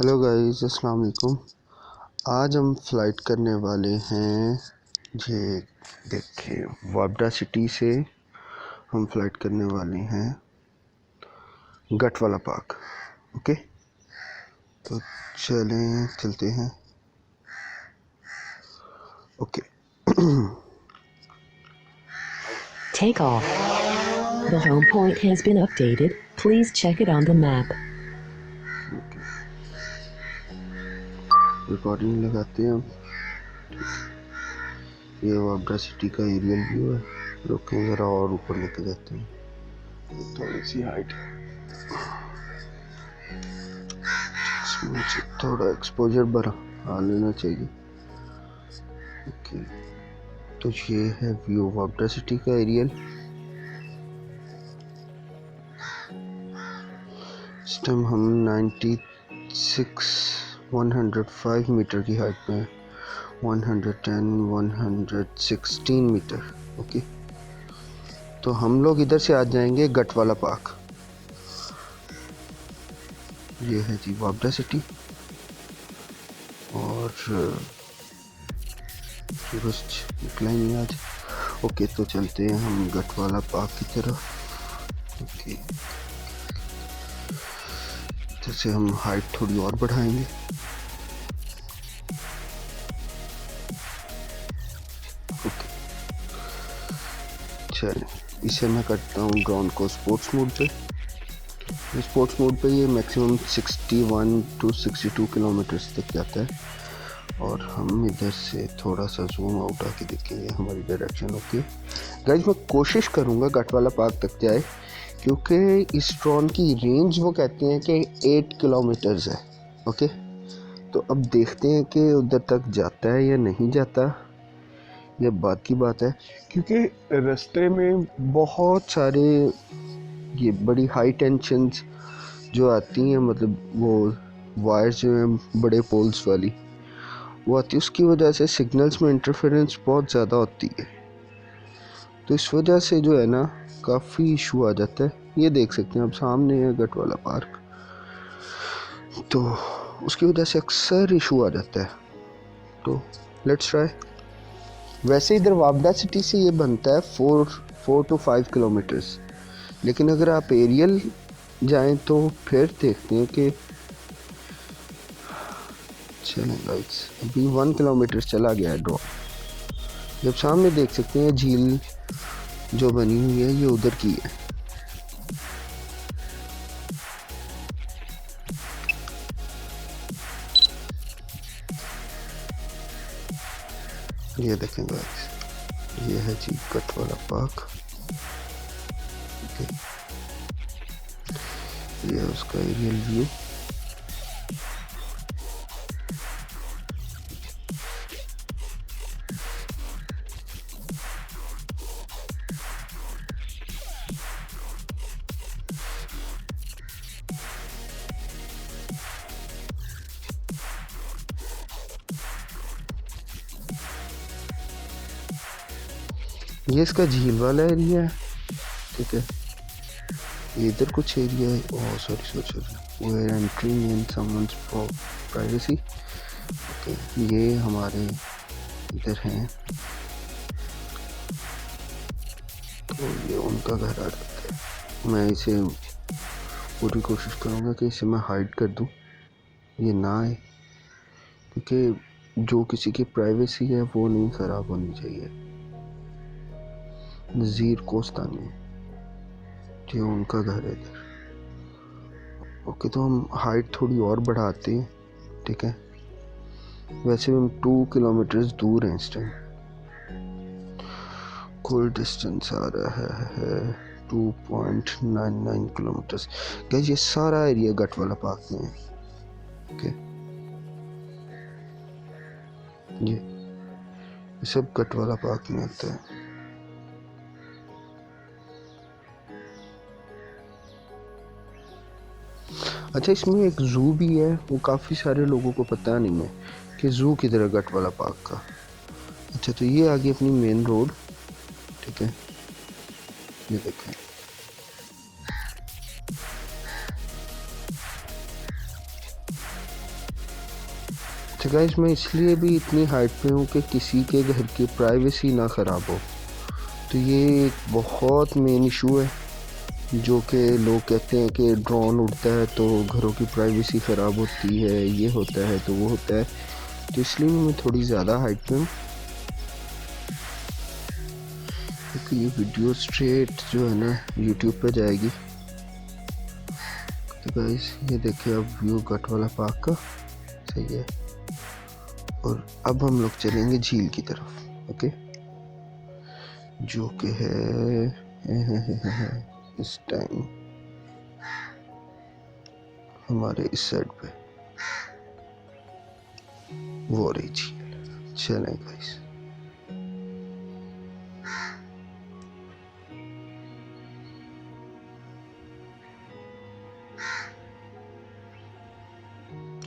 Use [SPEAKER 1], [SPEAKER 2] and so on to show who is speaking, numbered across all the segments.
[SPEAKER 1] Hello guys, अस्सलाम वालेकुम। आज हम फ़्लाइट करने वाले हैं। ये देखिए, वापडा सिटी से हम फ़्लाइट करने वाले हैं गटवाला पार्क। ओके, तो चलते हैं। Okay.
[SPEAKER 2] Take off. The home point has been updated. Please check it on the map.
[SPEAKER 1] Recording लगाते हैं हम। ये वापडा सिटी का एरियल व्यू है। रुकें, ज़रा और ऊपर लेके जाते हैं, थोड़ी सी हाइट। मुझे थोड़ा एक्सपोजर बढ़ा लेना चाहिए। ओके, तो ये है व्यू वापडा सिटी का एरियल। इस टाइम हम 105 मीटर की हाइट पे हैं। 116 मीटर। ओके, तो हम लोग इधर से आ जाएंगे गटवाला पार्क। ये है जी वापडा सिटी, और सूरज निकला ही नहीं आज। ओके, तो चलते हैं हम गटवाला पार्क की तरफ। ओके, जैसे हम हाइट थोड़ी और बढ़ाएंगे। ओके, चलें, इसे मैं करता हूँ ड्रोन को स्पोर्ट्स मोड पे। स्पोर्ट्स मोड पे ये मैक्सिमम 61 to 62 किलोमीटर्स तक जाता है। और हम इधर से थोड़ा सा जूम आउट आके देखेंगे हमारी डायरेक्शन। ओके गाइस, मैं कोशिश करूँगा गटवाला पार्क तक जाए, क्योंकि इस ड्रोन की रेंज वो कहते हैं कि 8 किलोमीटर्स है। ओके, तो अब देखते हैं कि उधर तक जाता है या नहीं जाता। ये बात की बात है, क्योंकि रास्ते में बहुत सारे ये बड़ी हाई टेंशन्स जो आती हैं, मतलब वो वायर्स जो हैं बड़े पोल्स वाली, वो आती है। उसकी वजह से सिग्नल्स में इंटरफेरेंस बहुत ज़्यादा होती है। तो इस वजह से जो है ना, काफ़ी इशू आ जाता है। ये देख सकते हैं, अब सामने है गटवाला पार्क, तो उसकी वजह से अक्सर इशू आ जाता है। तो लेट्स ट्राई। वैसे इधर वापडा सिटी से ये बनता है 4 to 5 किलोमीटर्स, लेकिन अगर आप एरियल जाएं तो फिर देखते हैं कि चलें गाइस, अभी 1 किलोमीटर चला गया है ड्रॉप। जब सामने देख सकते हैं झील जो बनी हुई है, ये उधर की है। ये देखें गाइस, ये है जी गटवाला पार्क। ओके, ये है उसका एरियल व्यू। ये इसका झील वाला एरिया है, ठीक है। इधर कुछ एरिया है, ओह सॉरी, वो है entering in someone's privacy. Okay, ये हमारे इधर हैं, तो ये उनका घर आ जाता है। मैं इसे पूरी कोशिश करूँगा कि इसे मैं हाइड कर दूँ, ये ना आए, क्योंकि जो किसी की प्राइवेसी है वो नहीं ख़राब होनी चाहिए। नज़ीर कोस्तानी, ये उनका घर है इधर। ओके, तो हम हाइट थोड़ी और बढ़ाते हैं, ठीक है। वैसे हम 2 किलोमीटर्स दूर हैं इस टाइम। कुल डिस्टेंस आ रहा है 2.99 किलोमीटर्स। गाइस, ये सारा एरिया गटवाला पार्क में है। ओके, ये सब गटवाला पार्क में आता है। अच्छा, इसमें एक ज़ू भी है, वो काफ़ी सारे लोगों को पता नहीं है कि ज़ू किधर है गटवाला पार्क का। अच्छा, तो ये आ गई अपनी मेन रोड, ठीक है। ये देखें, तो गाइस मैं इसलिए भी इतनी हाइट पे हूँ कि किसी के घर की प्राइवेसी ना ख़राब हो। तो ये एक बहुत मेन इशू है, जो कि लोग कहते हैं कि ड्रोन उड़ता है तो घरों की प्राइवेसी ख़राब होती है, ये होता है तो वो होता है। तो इसलिए मैं थोड़ी ज़्यादा हाइट पे हूँ, क्योंकि ये वीडियो स्ट्रेट जो है ना यूट्यूब पे जाएगी। तो गाइस ये देखिए अब व्यू गटवाला पार्क का सही है। और अब हम लोग चलेंगे झील की तरफ, ओके, जो कि है इस टाइम हमारे इस साइड पे वो रही झील। चलें गाइस।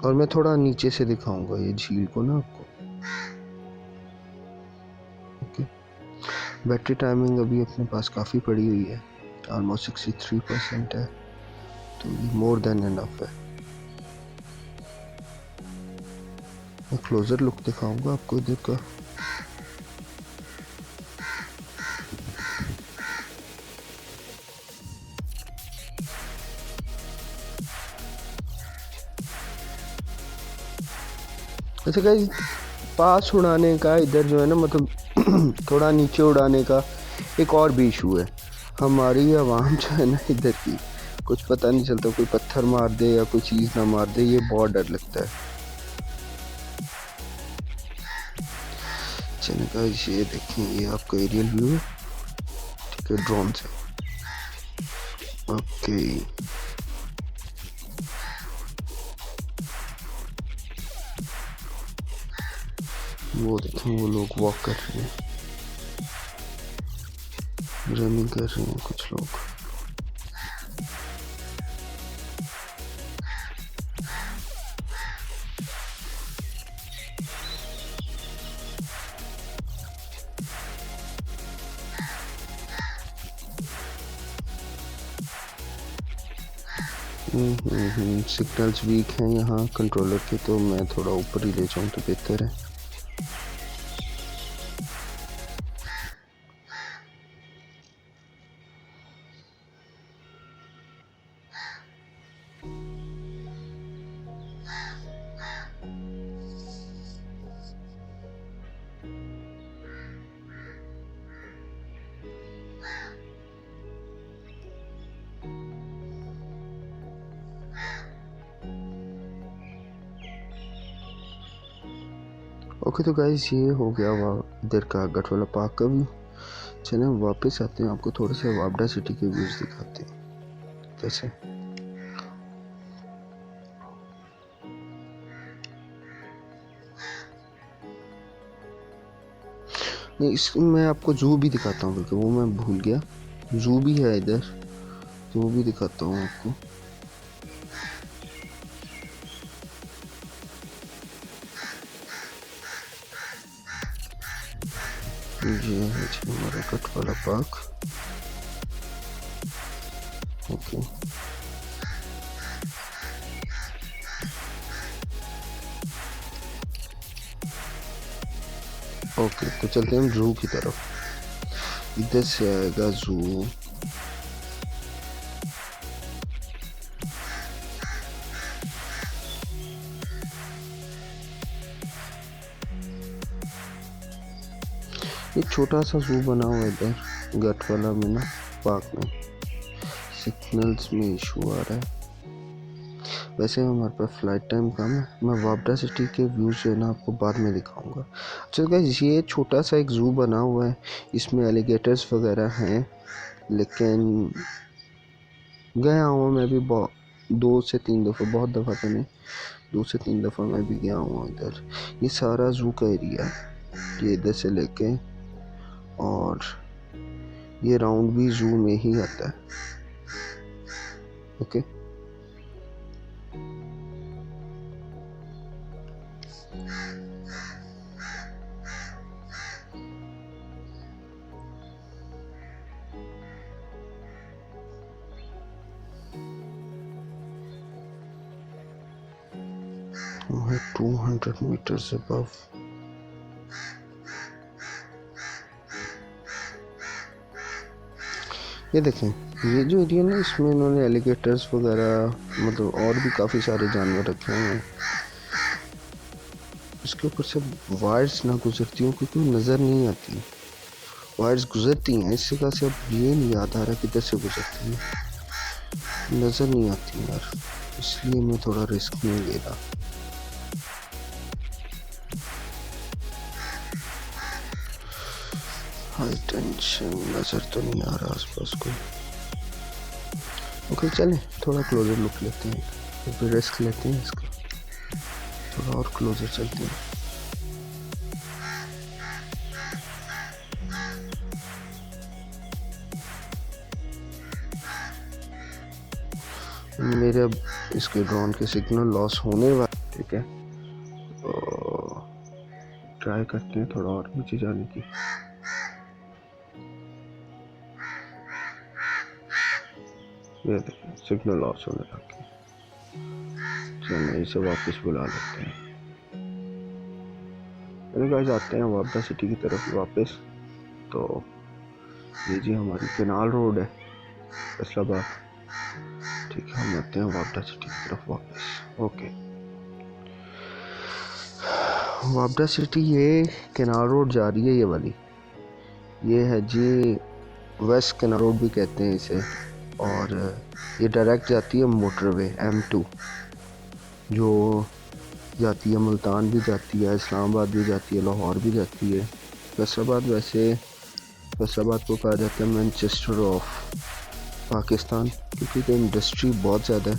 [SPEAKER 1] और मैं थोड़ा नीचे से दिखाऊंगा ये झील को ना आपको, ओके। बैटरी टाइमिंग अभी अपने पास काफ़ी पड़ी हुई है, ऑलमोस्ट 63% है, तो ये मोर देन इनफ है। मैं क्लोज़र लुक दिखाऊंगा आपको इधर का। अच्छा गाइस, पास उड़ाने का इधर जो है ना, मतलब थोड़ा नीचे उड़ाने का एक और भी इशू है। हमारी आवाम जो है ना इधर की, कुछ पता नहीं चलता, कोई पत्थर मार दे या कोई चीज़ ना मार दे, ये बहुत डर लगता है। चलिए गाइस ये देखें, ये आपका एरियल व्यू है, ठीक है, ड्रोन से, ओके। वो देखें, वो लोग वॉक कर रहे हैं, रनिंग कर रहे हैं कुछ लोग। सिग्नल्स वीक हैं यहाँ कंट्रोलर के, तो मैं थोड़ा ऊपर ही ले जाऊँ तो बेहतर है। ओके तो गाइस ये हो गया इधर का गटवाला पार्क का व्यू। चलें वापस आते हैं, आपको थोड़े से वापडा सिटी के व्यूज़ दिखाते हैं। कैसे नहीं, इस मैं आपको जू भी दिखाता हूँ, क्योंकि वो मैं भूल गया, जू भी है इधर, तो वो भी दिखाता हूँ आपको। ये है जी हमारा गटवाला पार्क, ओके। ओके तो चलते हैं हम जू की तरफ। इधर से आएगा जू, एक छोटा सा जू बना हुआ है इधर गटवाला में ना, पार्क में। सिग्नल्स में इशू आ रहा है, वैसे हमारे पास फ्लाइट टाइम कम है। मैं वापडा सिटी के व्यू जो है ना आपको बाद में दिखाऊंगा। अच्छा गाइस, ये छोटा सा एक जू बना हुआ है, इसमें एलिगेटर्स वगैरह हैं, लेकिन गया हूँ मैं भी 2 से 3 दफ़ा, बहुत दफ़ा तो नहीं, 2 से 3 दफ़ा मैं भी गया हूँ इधर। ये सारा जू का एरिया है, ये इधर से लेके और ये राउंड भी जू में ही आता है, ओके। 200 meters above. ये देखें, ये जो एरिया ना, इसमें इन्होंने एलिगेटर्स वगैरह मतलब और भी काफ़ी सारे जानवर रखे हुए हैं। इसके ऊपर से वायर्स ना गुजरती हूँ क्योंकि नज़र नहीं आती। वायर्स गुजरती हैं, इस जगह से अब ये नहीं याद आ रहा किधर से गुजरती हैं, नज़र नहीं आती यार, इसलिए मैं थोड़ा रिस्क नहीं ले रहा। हाई टेंशन, नज़र तो नहीं आ रहा आसपास कोई। ओके चलें, थोड़ा क्लोजर लुक लेते हैं, फिर रिस्क लेते हैं इसका, थोड़ा और क्लोजर चलते हैं। मेरे अब इसके ड्रोन के सिग्नल लॉस होने वाले, ठीक है, तो ट्राई करते हैं थोड़ा और नीचे जाने की। ये देखिए सिग्नल लॉस होने लग गया, चलिए इसे वापस बुला लेते हैं। चलिए गाइस, आते हैं वापडा सिटी की तरफ वापस। तो ये जी हमारी केनाल रोड है फैसलाबाद, ठीक है, हम आते हैं वापडा सिटी की तरफ वापस। ओके, वापडा सिटी, ये केनाल रोड जा रही है, ये वाली, ये है जी वेस्ट केनाल रोड भी कहते हैं इसे, और ये डायरेक्ट जाती है मोटरवे M2, जो जाती है मुल्तान भी जाती है, इस्लामाबाद भी जाती है, लाहौर भी जाती है। फैसलाबाद, वैसे फैसलाबाद को कहा जाता है मैनचेस्टर ऑफ पाकिस्तान, क्योंकि तो इंडस्ट्री बहुत ज़्यादा है।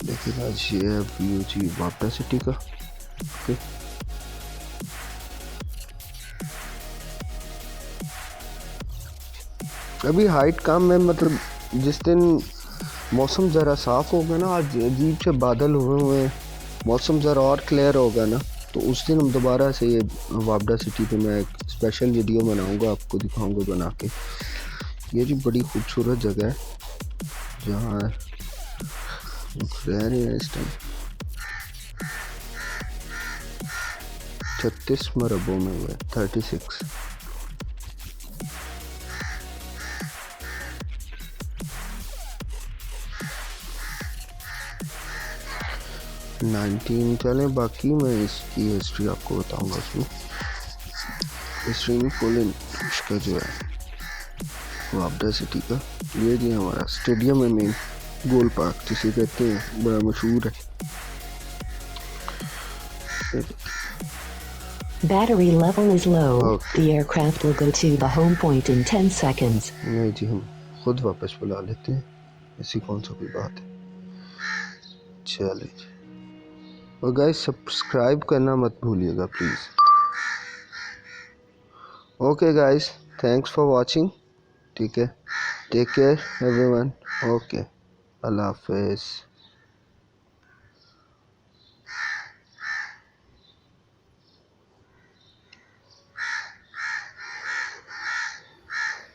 [SPEAKER 1] लेकिन आज ये है व्यू जी वापडा सिटी का। ओके, अभी हाइट कम है, मतलब जिस दिन मौसम ज़रा साफ़ होगा ना, आज अजीब से बादल हुए हुए हैं, मौसम ज़रा और क्लियर होगा ना, तो उस दिन हम दोबारा से ये वापडा सिटी पे मैं एक स्पेशल वीडियो बनाऊंगा, आपको दिखाऊंगा बना के। ये जी बड़ी खूबसूरत जगह है जहाँ रह रहे हैं इस टाइम। 36 मरबों में हुए 36। चलें, बाकी मैं इसकी हिस्ट्री आपको बताऊंगा। उसमें हिस्ट्री में फुल इसका जो है वापडा सिटी का, ये जी हमारा स्टेडियम है मेन, गोल पार्क जिसे कहते हैं, बड़ा मशहूर है।
[SPEAKER 2] Battery level is low. The aircraft will go to the home point in 10 seconds.
[SPEAKER 1] नहीं जी, हम खुद वापस बुला लेते हैं, ऐसी कौन सा कोई बात है। चलिए, और गाइस सब्सक्राइब करना मत भूलिएगा please. Okay guys, thanks for watching, ठीक है, टेक केयर एवरीवन, ओके, अल्लाह हाफिज़।